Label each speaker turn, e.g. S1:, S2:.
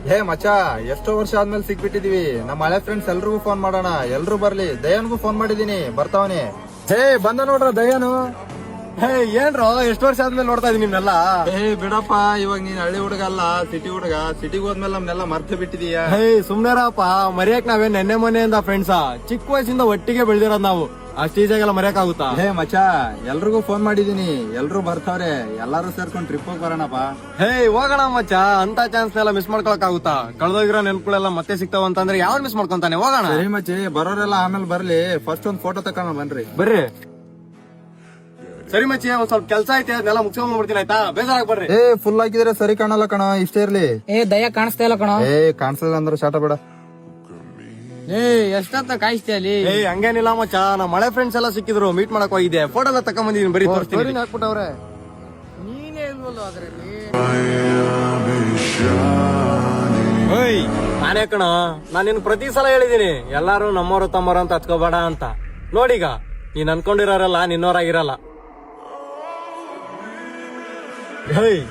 S1: ಹೇ ಮಚ್ಚ, ಎಷ್ಟೋ ವರ್ಷ ಆದ್ಮೇಲೆ ಸಿಕ್ಬಿಟ್ಟಿದೀವಿ. ನಮ್ಮ ಹಳೆ ಫ್ರೆಂಡ್ಸ್ ಎಲ್ರಿಗೂ ಫೋನ್ ಮಾಡೋಣ, ಎಲ್ರು ಬರ್ಲಿ. ದಯಾನ್ಗೂ ಫೋನ್ ಮಾಡಿದೀನಿ, ಬರ್ತಾವನಿ. ಹೇ ಬಂದ ನೋಡ್ರ ದಯಾನು.
S2: ಹೇ ಏನ್ರೋ ಎಷ್ಟು ವರ್ಷ ಆದ್ಮೇಲೆ ನೋಡ್ತಾ ಇದೀನಿ ನಿಮ್ನೆಲ್ಲ.
S1: ಹೇ ಬಿಡಪ್ಪ, ಇವಾಗ ನೀನ್ ಹಳ್ಳಿ ಹುಡುಗ ಅಲ್ಲ, ಸಿಟಿ ಹುಡುಗ. ಸಿಟಿಗೆ ಹೋದ್ಮೇಲೆ ನಮ್ನೆಲ್ಲ ಮರ್ತು ಬಿಟ್ಟಿದೀಯ.
S2: ಹೇ ಸುಮ್ನೆರಪ್ಪ, ಮರೆಯಕ್ ನಾವೇನ್ ನೆನ್ನೆ ಮೊನ್ನೆಯಿಂದ ಫ್ರೆಂಡ್ಸಾ? ಚಿಕ್ಕ ವಯಸ್ಸಿಂದ ಒಟ್ಟಿಗೆ ಬೆಳೆದಿರೋದ್ ನಾವು. ಅಷ್ಟು ಈಜಾಗೆಲ್ಲ ಮರೆಯಕ್ಕಾಗುತ್ತಾ?
S1: ಹೇ ಮಚ್ಚ, ಎಲ್ರಿಗೂ ಫೋನ್ ಮಾಡಿದೀನಿ, ಎಲ್ರು ಬರ್ತಾವ್ರೆ. ಎಲ್ಲಾರು ಸೇರ್ಕೊಂಡ್ ಟ್ರಿಪ್ ಹೋಗಿ ಬರೋಣಪ್ಪ.
S2: ಹೇ ಹೋಗೋಣ ಮಚ್ಚ, ಅಂತ ಚಾನ್ಸ್ ಎಲ್ಲ ಮಿಸ್ ಮಾಡ್ಕೊಳಕ್ ಆಗುತ್ತಾ? ಕಳೆದೋಗಿರೋ ನೆನ್ಪುಗಳೆಲ್ಲ ಮತ್ತೆ ಸಿಗ್ತಾವ ಅಂತಂದ್ರೆ ಯಾವ್ದು ಮಿಸ್ ಮಾಡ್ಕೊಂತಾನೆ? ಹೋಗೋಣ.
S1: ಸರಿ ಮಚ್ಚಿ, ಬರೋರೆಲ್ಲ ಆಮೇಲೆ ಬರ್ಲಿ. ಫಸ್ಟ್ ಒಂದ್ ಫೋಟೋ ತಕೊಂಡ್ ಬನ್ರಿ.
S2: ಬರ್ರಿ. ಸರಿ ಮಚ್ಚಿ, ಒಂದ್ ಸ್ವಲ್ಪ ಕೆಲ್ಸ ಐತೆ, ಅದನ್ನೆಲ್ಲ ಮುಗಿಸ್ಕೊಂಡ್ ಬರ್ತೀನಿ ಆಯ್ತಾ? ಬೇಜಾರಾಗ್ ಬರ್ರಿ.
S1: ಏ ಫುಲ್ ಹಾಕಿದ್ರೆ ಸರಿ ಕಾಣಲ್ಲ ಕಣ, ಇಷ್ಟೇ ಇರ್ಲಿ.
S3: ದಯ ಕಾಣಿಸ್ತಾ ಇಲ್ಲ ಕಣ.
S1: ಏ ಕಾಣಿಸಲ್ಲ ಅಂದ್ರೆ ಶಾಟ ಬೇಡ.
S3: ಎಷ್ಟೊತ್ತ ಕಾಯಿಸ್ತೀಯ ಅಲ್ಲಿ?
S2: ಏ ಹಂಗೇನಿಲ್ಲ ಮಚ್ಚ, ನಮ್ಮ ಮಳೆ ಫ್ರೆಂಡ್ಸ್ ಎಲ್ಲ ಸಿಕ್ಕಿದ್ರು, ಮೀಟ್ ಮಾಡಕ್ ಹೋಗಿದ್ದೆ. ಫೋಟೋ ಎಲ್ಲ ತಕೊಂಡ್ ಬಂದಿದ್ದೀನಿ, ಬರೀ ತೋರಿಸ್ತೀನಿ.
S1: ಹಾಕ್ಬಿಟ್ಟವ್ರೆ.
S3: ನೀನೇ ಇಲ್ವಲ್ಲ ಅದ್ರಲ್ಲಿ.
S2: ಓಯ್ ನಾನೇ ಕಣ, ನಾನ್ ನಿನ್ ಪ್ರತಿ ಸಲ ಹೇಳಿದೀನಿ, ಎಲ್ಲಾರು ನಮ್ಮವ್ರು ತಮ್ಮವ್ರು ಅಂತ ಹತ್ಕೋಬೇಡ ಅಂತ. ನೋಡೀಗ ನೀನ್ ಅನ್ಕೊಂಡಿರೋರೆಲ್ಲ ನಿನ್ನೋರಾಗಿರಲ್ಲ. ಹೇಯ್